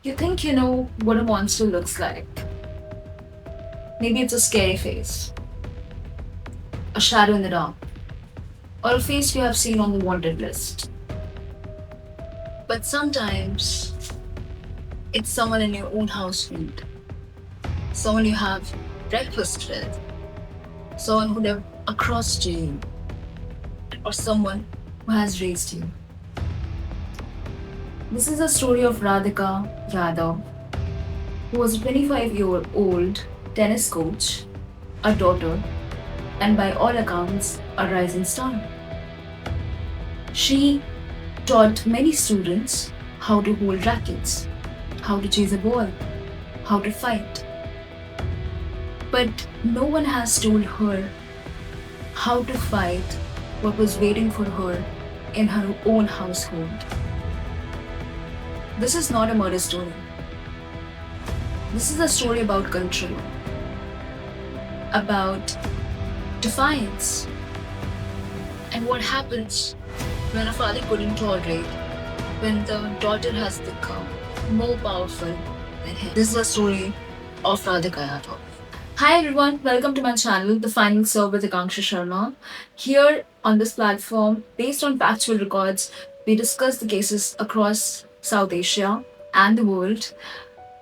You think you know what a monster looks like. Maybe it's a scary face, a shadow in the dark, or a face you have seen on the wanted list. But sometimes it's someone in your own household, someone you have breakfast with, someone who lived across to you, or someone who has raised you. This is the story of Radhika Yadav, who was a 25-year-old tennis coach, a daughter, and by all accounts, a rising star. She taught many students how to hold rackets, how to chase a ball, how to fight. But no one has told her how to fight what was waiting for her in her own household. This is not a murder story. This is a story about control, about defiance, and what happens when a father couldn't tolerate, when the daughter has become more powerful than him. This is a story of Radhika Yadav. Hi everyone, welcome to my channel, The Final Serve with Akanksha Sharma. Here on this platform, based on factual records, we discuss the cases across South Asia and the world.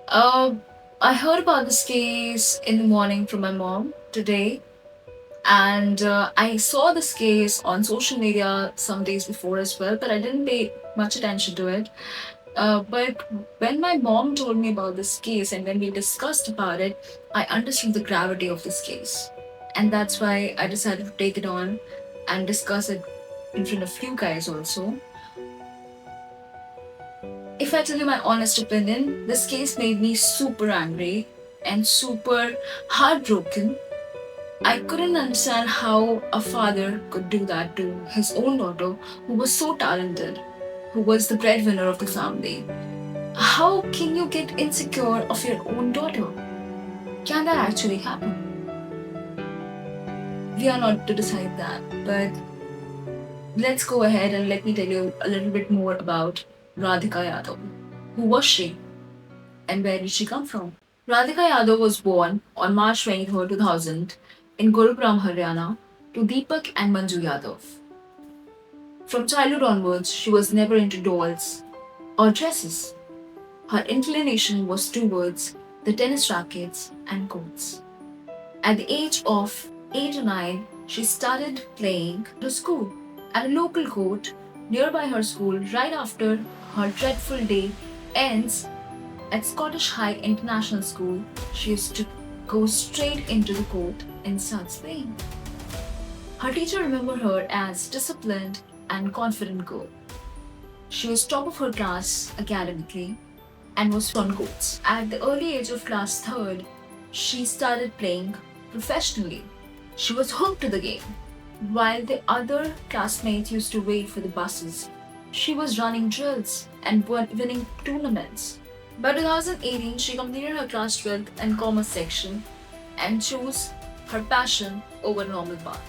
Uh, I heard about this case in the morning from my mom today, and I saw this case on social media some days before as well, but I didn't pay much attention to it. But when my mom told me about this case and when we discussed about it, I understood the gravity of this case. And that's why I decided to take it on and discuss it in front of you guys also. If I tell you my honest opinion, this case made me super angry and super heartbroken. I couldn't understand how a father could do that to his own daughter, who was so talented, who was the breadwinner of the family. How can you get insecure of your own daughter? Can that actually happen? We are not to decide that, but let's go ahead and let me tell you a little bit more about Radhika Yadav. Who was she and where did she come from? Radhika Yadav was born on March 23, 2000 in Gurugram, Haryana to Deepak and Manju Yadav. From childhood onwards, she was never into dolls or dresses. Her inclination was towards the tennis rackets and courts. At the age of 8 or 9, she started playing to school at a local court nearby her school right after her dreadful day ends at Scottish High International School. She used to go straight into the court and starts playing. Her teacher remembered her as disciplined and confident girl. She was top of her class academically and was on courts. At the early age of class 3rd, she started playing professionally. She was hooked to the game. While the other classmates used to wait for the buses, she was running drills and winning tournaments. By 2018, she completed her class 12th and commerce section and chose her passion over normal path.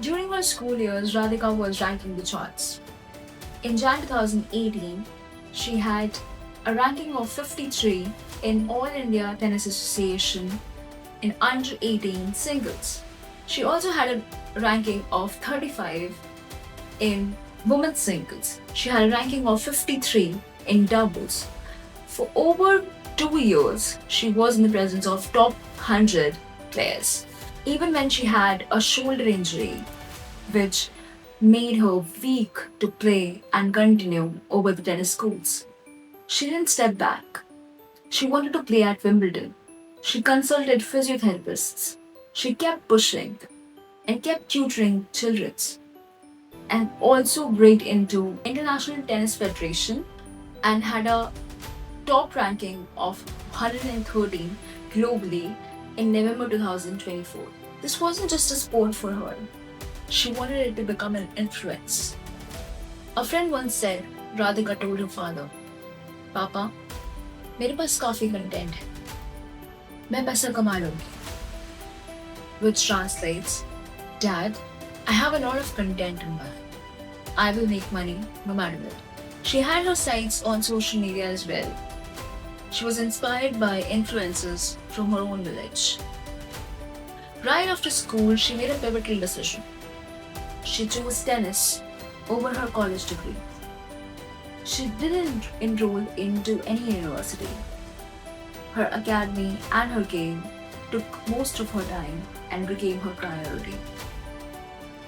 During her school years, Radhika was ranking the charts. In Jan 2018, she had a ranking of 53 in All India Tennis Association in under 18 singles. She also had a ranking of 35 in women's singles. She had a ranking of 53 in doubles. For over 2 years, she was in the presence of top 100 players. Even when she had a shoulder injury, which made her weak to play and continue over the tennis courts, she didn't step back. She wanted to play at Wimbledon. She consulted physiotherapists. She kept pushing and kept tutoring children and also break into International Tennis Federation and had a top ranking of 113 globally in November 2024. This wasn't just a sport for her. She wanted it to become an influence. A friend once said, Radhika told her father, Papa, मेरे पास काफी content है, मैं पैसा कमा लूंगी. Which translates, Dad, I have a lot of content in mind. I will make money no matter what. She had her sights on social media as well. She was inspired by influences from her own village. Right after school, she made a pivotal decision. She chose tennis over her college degree. She didn't enroll into any university. Her academy and her game took most of her time and became her priority.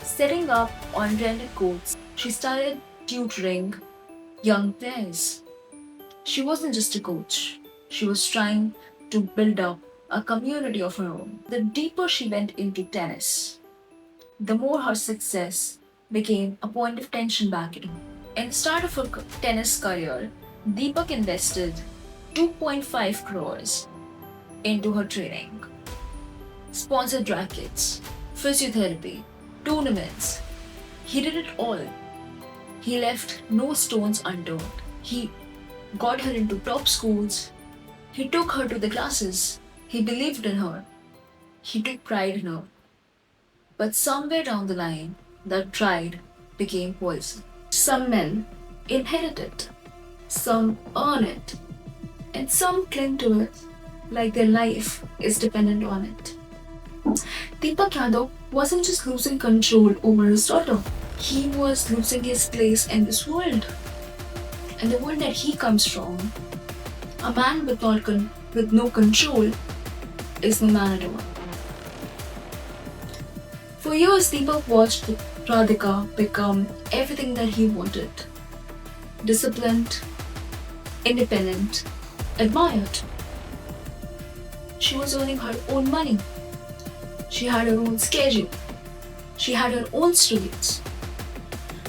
Setting up on rented courts, she started tutoring young players. She wasn't just a coach, she was trying to build up a community of her own. The deeper she went into tennis, the more her success became a point of tension back at home. In the start of her tennis career, Deepak invested 2.5 crores into her training. Sponsored rackets, physiotherapy, tournaments. He did it all. He left no stones unturned. He got her into top schools. He took her to the classes. He believed in her. He took pride in her. But somewhere down the line, that pride became poison. Some men inherit it, some earn it, and some cling to it like their life is dependent on it. Deepak Yadav wasn't just losing control over his daughter, he was losing his place in this world. And the world that he comes from, a man with no control is no man at all. For years, Deepak watched Radhika become everything that he wanted. Disciplined, independent, admired. She was earning her own money. She had her own schedule. She had her own streets.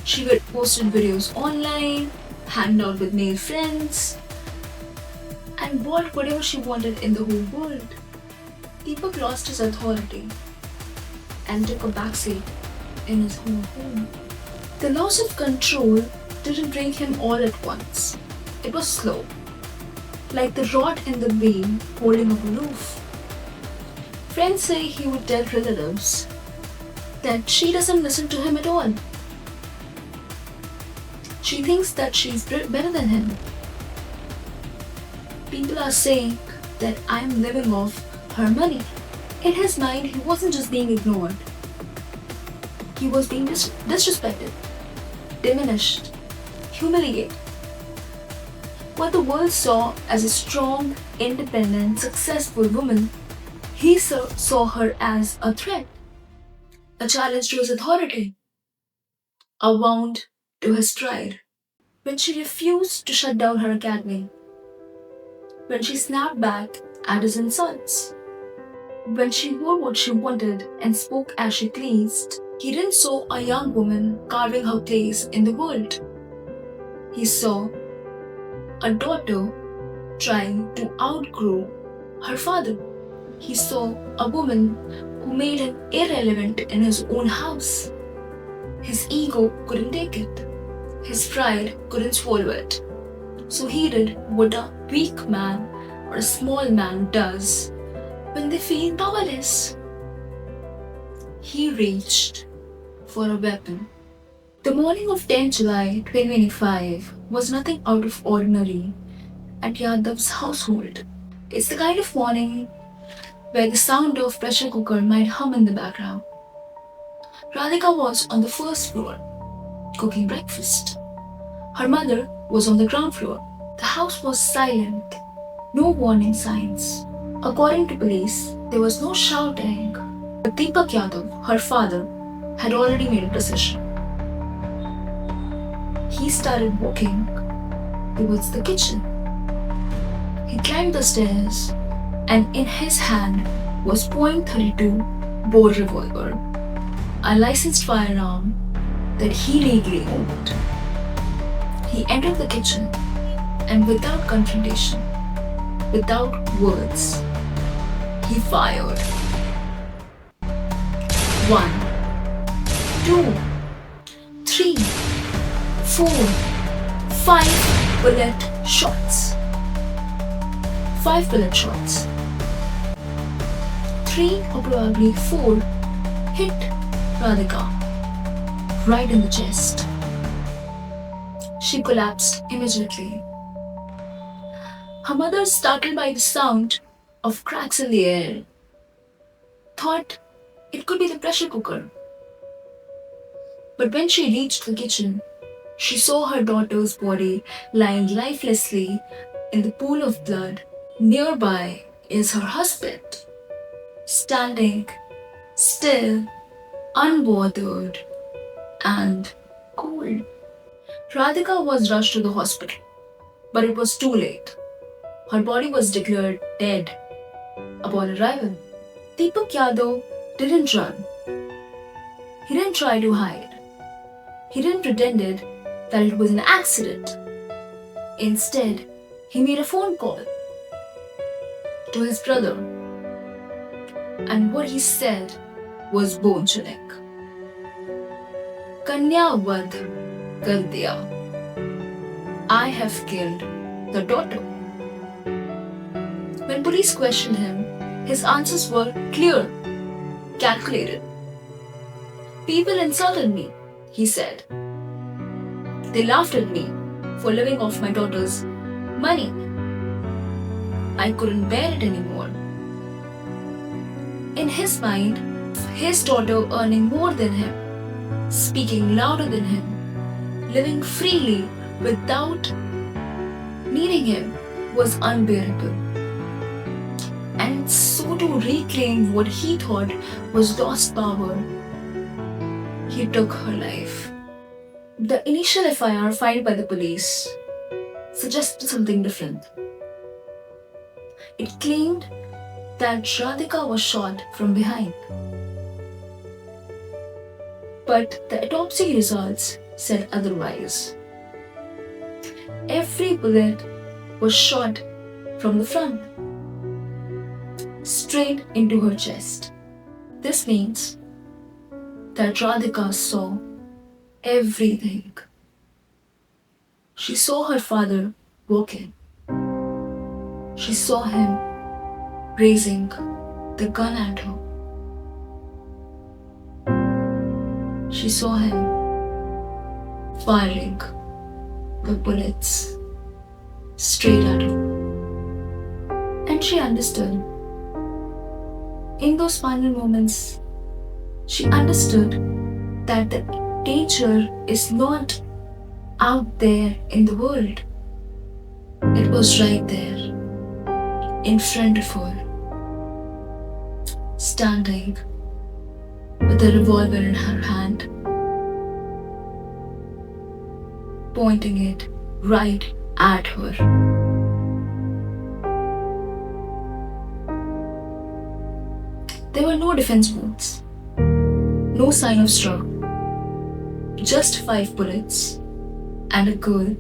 She posted videos online, hanged out with male friends, and bought whatever she wanted in the whole world. Deepak lost his authority and took a backseat in his own home. The loss of control didn't bring him all at once. It was slow, like the rod in the beam holding up a roof. Friends say he would tell relatives that she doesn't listen to him at all. She thinks that she's better than him. People are saying that I'm living off her money. In his mind, he wasn't just being ignored. He was being disrespected, diminished, humiliated. What the world saw as a strong, independent, successful woman, he saw her as a threat, a challenge to his authority, a wound to his pride. When she refused to shut down her academy, when she snapped back at his insults, when she wore what she wanted and spoke as she pleased, he didn't saw a young woman carving her place in the world. He saw a daughter trying to outgrow her father. He saw a woman who made him irrelevant in his own house. His ego couldn't take it. His pride couldn't swallow it. So he did what a weak man or a small man does when they feel powerless. He reached for a weapon. The morning of 10 July 2025 was nothing out of ordinary at Yadav's household. It's the kind of morning where the sound of pressure cooker might hum in the background. Radhika was on the first floor, cooking breakfast. Her mother was on the ground floor. The house was silent, no warning signs. According to police, there was no shouting. But Deepak Yadav, her father, had already made a decision. He started walking towards the kitchen. He climbed the stairs, and in his hand was .32 bore revolver, a licensed firearm that he legally owned. He entered the kitchen and without confrontation, without words, he fired. 1, 2, 3, 4, 5 bullet shots. 5 bullet shots. 3 or probably 4 hit Radhika right in the chest. She collapsed immediately. Her mother, startled by the sound of cracks in the air, thought it could be the pressure cooker. But when she reached the kitchen, she saw her daughter's body lying lifelessly in the pool of blood. Nearby is her husband, standing still, unbothered, and cold. Radhika was rushed to the hospital, but it was too late. Her body was declared dead upon arrival. Deepak Yadav didn't run. He didn't try to hide. He didn't pretend that it was an accident. Instead, he made a phone call to his brother, and what he said was bone-chilling. Kanya vad kar diya. I have killed the daughter. When police questioned him, his answers were clear, calculated. People insulted me, he said. They laughed at me for living off my daughter's money. I couldn't bear it anymore. In his mind, his daughter earning more than him, speaking louder than him, living freely without needing him was unbearable. And so to reclaim what he thought was lost power, he took her life. The initial FIR filed by the police suggested something different. It claimed that Radhika was shot from behind. But the autopsy results said otherwise. Every bullet was shot from the front, straight into her chest. This means that Radhika saw everything. She saw her father walking. She saw him raising the gun at her. She saw him firing the bullets straight at her. And she understood. In those final moments, she understood that the danger is not out there in the world. It was right there, in front of her, standing with a revolver in her hand, pointing it right at her. There were no defense wounds, no sign of struggle, just 5 bullets, and a girl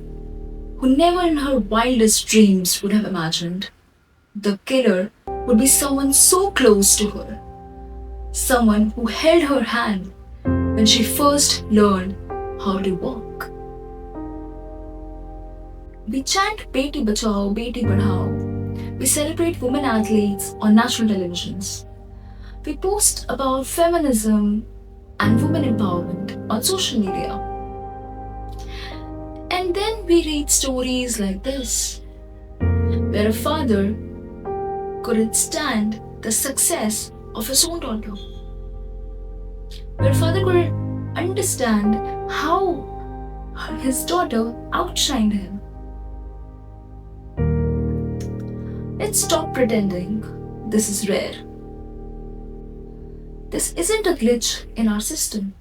who never in her wildest dreams would have imagined the killer would be someone so close to her, someone who held her hand when she first learned how to walk. We chant Beti Bachao, Beti Padhao. We celebrate women athletes on national televisions. We post about feminism and women empowerment on social media. And then we read stories like this, where a father couldn't stand the success of his own daughter, where a father couldn't understand how his daughter outshined him. Let's stop pretending this is rare. This isn't a glitch in our system.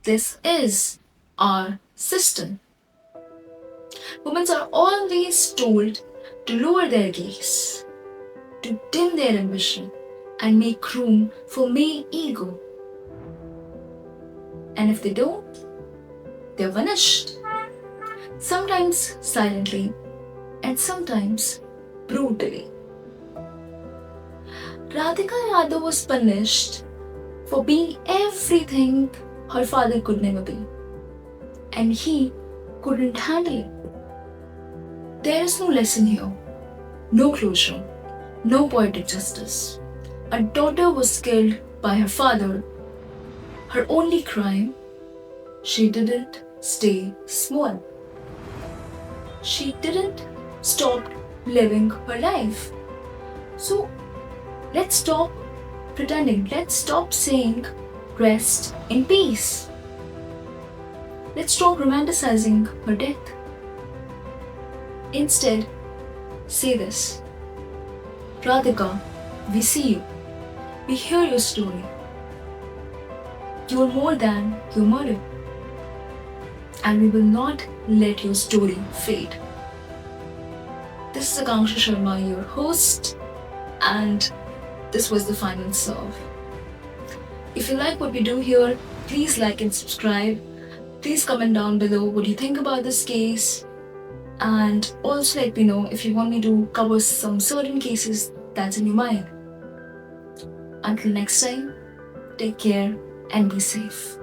This is our system. Women are always told to lower their gaze, to dim their ambition, and make room for male ego. And if they don't, they're vanished. Sometimes silently, and sometimes brutally. Radhika Yadav was punished for being everything her father could never be, and he couldn't handle it. There is no lesson here, no closure, no poetic justice. A daughter was killed by her father. Her only crime, she didn't stay small. She didn't stop living her life. So let's stop pretending. Let's stop saying rest in peace. Let's stop romanticizing her death. Instead, say this: Radhika, we see you. We hear your story. You are more than your murder. And we will not let your story fade. This is Akanksha Sharma, your host, and this was the final serve. If you like what we do here, please like and subscribe. Please comment down below what you think about this case, and also let me know if you want me to cover some certain cases that's in your mind. Until next time, take care and be safe.